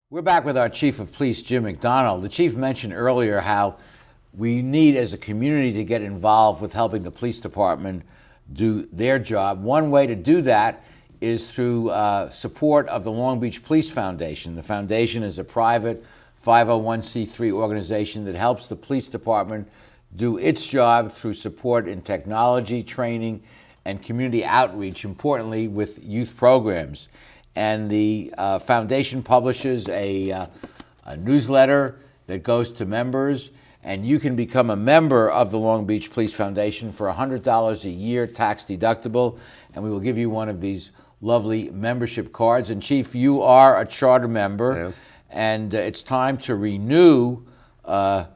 We're back with our Chief of Police, Jim McDonnell. The Chief mentioned earlier how we need, as a community, to get involved with helping the police department do their job. One way to do that is through support of the Long Beach Police Foundation. The foundation is a private 501c3 organization that helps the police department do its job through support in technology, training, and community outreach, importantly with youth programs. And the foundation publishes a newsletter that goes to members, and you can become a member of the Long Beach Police Foundation for $100 a year, tax deductible, and we will give you one of these lovely membership cards. And Chief, you are a charter member, and it's time to renew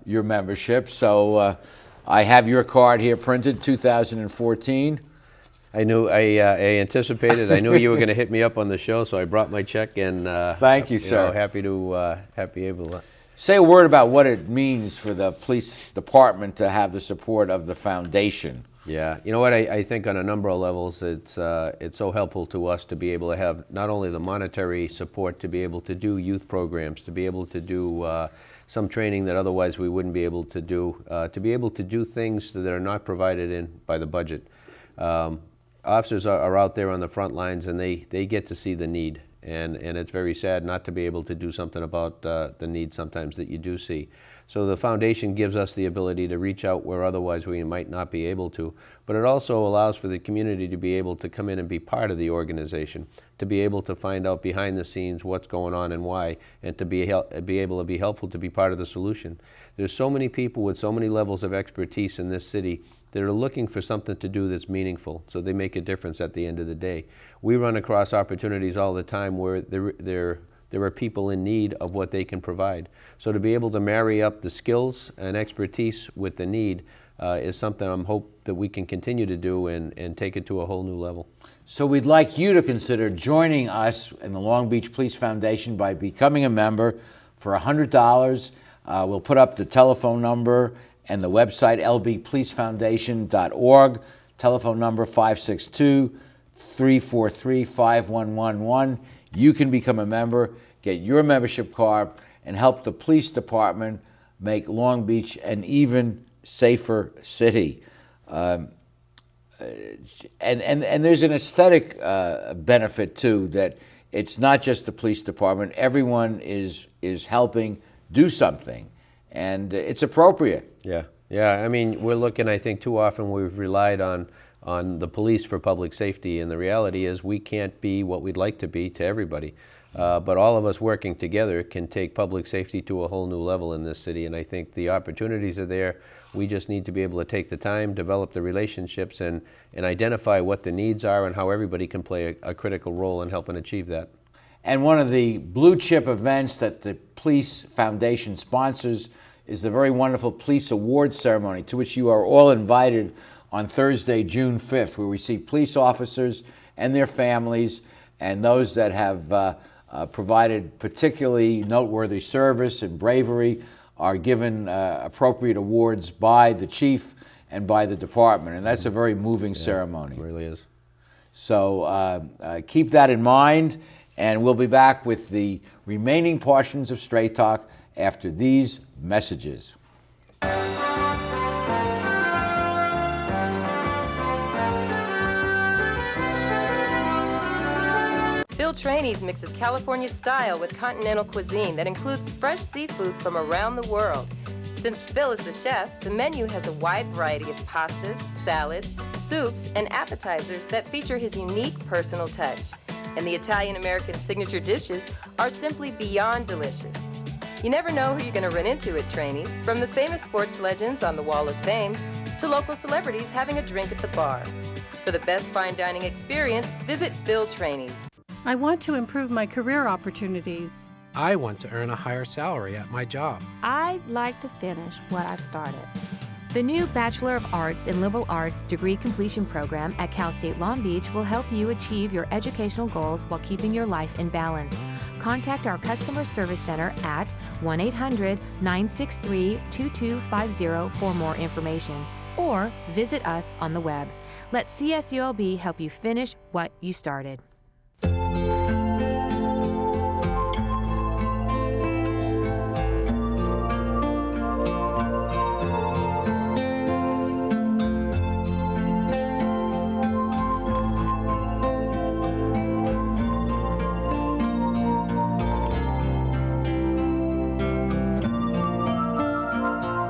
your membership. So I have your card here printed, 2014. I anticipated. I knew you were going to hit me up on the show, so I brought my check, and thank you, sir. Happy able to say a word about what it means for the police department to have the support of the foundation. Yeah, you know what? I think on a number of levels, it's so helpful to us to be able to have not only the monetary support to be able to do youth programs, to be able to do some training that otherwise we wouldn't be able to do things that are not provided in by the budget. Officers are out there on the front lines, and they get to see the need, and it's very sad not to be able to do something about the need sometimes that you do see. So the foundation gives us the ability to reach out where otherwise we might not be able to, but it also allows for the community to be able to come in and be part of the organization, to be able to find out behind the scenes what's going on and why, and to be able to be helpful, to be part of the solution. There's so many people with so many levels of expertise in this city that are looking for something to do that's meaningful, so they make a difference at the end of the day. We run across opportunities all the time where there are people in need of what they can provide. So to be able to marry up the skills and expertise with the need is something I'm hope that we can continue to do and take it to a whole new level. So we'd like you to consider joining us in the Long Beach Police Foundation by becoming a member for $100. We'll put up the telephone number and the website, lbpolicefoundation.org, telephone number 562-343-5111. You can become a member, get your membership card, and help the police department make Long Beach an even safer city. And there's an aesthetic benefit, too, that it's not just the police department. Everyone is helping do something, and it's appropriate. Yeah. I mean, we're looking, I think too often we've relied on the police for public safety, and the reality is we can't be what we'd like to be to everybody. But all of us working together can take public safety to a whole new level in this city, and I think the opportunities are there. We just need to be able to take the time, develop the relationships, and identify what the needs are and how everybody can play a critical role in helping achieve that. And one of the blue chip events that the Police Foundation sponsors is the very wonderful Police Awards ceremony, to which you are all invited on Thursday, June 5th, where we see police officers and their families and those that have provided particularly noteworthy service and bravery are given appropriate awards by the chief and by the department. And that's a very moving ceremony. It really is. So keep that in mind, and we'll be back with the remaining portions of Straight Talk after these messages. Phil Trainees mixes California style with continental cuisine that includes fresh seafood from around the world. Since Phil is the chef, the menu has a wide variety of pastas, salads, soups, and appetizers that feature his unique personal touch. And the Italian-American signature dishes are simply beyond delicious. You never know who you're going to run into at Trainees, from the famous sports legends on the Wall of Fame to local celebrities having a drink at the bar. For the best fine dining experience, visit Phil Trainees. I want to improve my career opportunities. I want to earn a higher salary at my job. I'd like to finish what I started. The new Bachelor of Arts in Liberal Arts degree completion program at Cal State Long Beach will help you achieve your educational goals while keeping your life in balance. Contact our customer service center at 1-800-963-2250 for more information, or visit us on the web. Let CSULB help you finish what you started.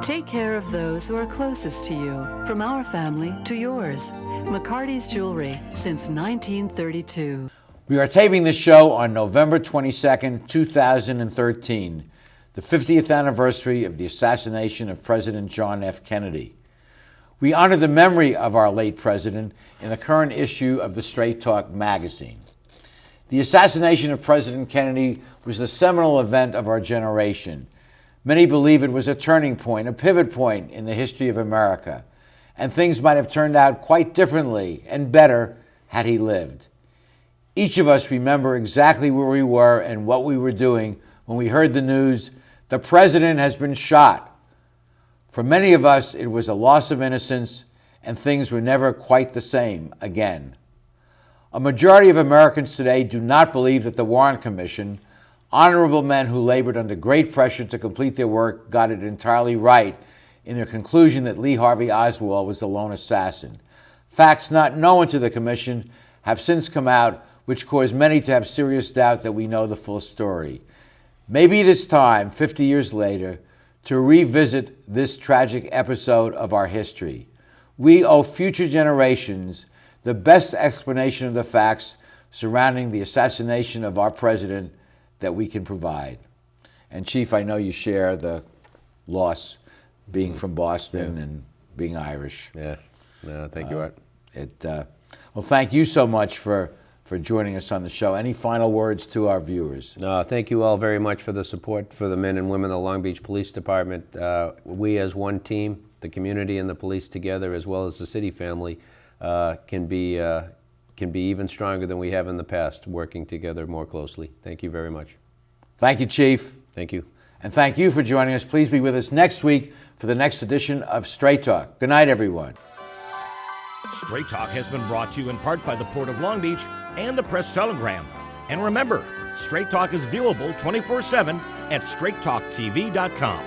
Take care of those who are closest to you, from our family to yours. McCarty's Jewelry, since 1932. We are taping this show on November 22nd, 2013, the 50th anniversary of the assassination of President John F. Kennedy. We honor the memory of our late president in the current issue of the Straight Talk magazine. The assassination of President Kennedy was the seminal event of our generation. Many believe it was a turning point, a pivot point in the history of America, and things might have turned out quite differently and better had he lived. Each of us remember exactly where we were and what we were doing when we heard the news, the president has been shot. For many of us, it was a loss of innocence, and things were never quite the same again. A majority of Americans today do not believe that the Warren Commission, honorable men who labored under great pressure to complete their work, got it entirely right in their conclusion that Lee Harvey Oswald was the lone assassin. Facts not known to the Commission have since come out, which caused many to have serious doubt that we know the full story. Maybe it is time, 50 years later, to revisit this tragic episode of our history. We owe future generations the best explanation of the facts surrounding the assassination of our president that we can provide. And Chief, I know you share the loss being from Boston and being Irish. Yeah, no, thank you, Art. Well, thank you so much for joining us on the show. Any final words to our viewers? No, thank you all very much for the support for the men and women of the Long Beach Police Department. We as one team, the community and the police together, as well as the city family, can be even stronger than we have in the past, working together more closely. Thank you very much. Thank you, Chief. Thank you. And thank you for joining us. Please be with us next week for the next edition of Straight Talk. Good night, everyone. Straight Talk has been brought to you in part by the Port of Long Beach and the Press Telegram. And remember, Straight Talk is viewable 24/7 at straighttalktv.com.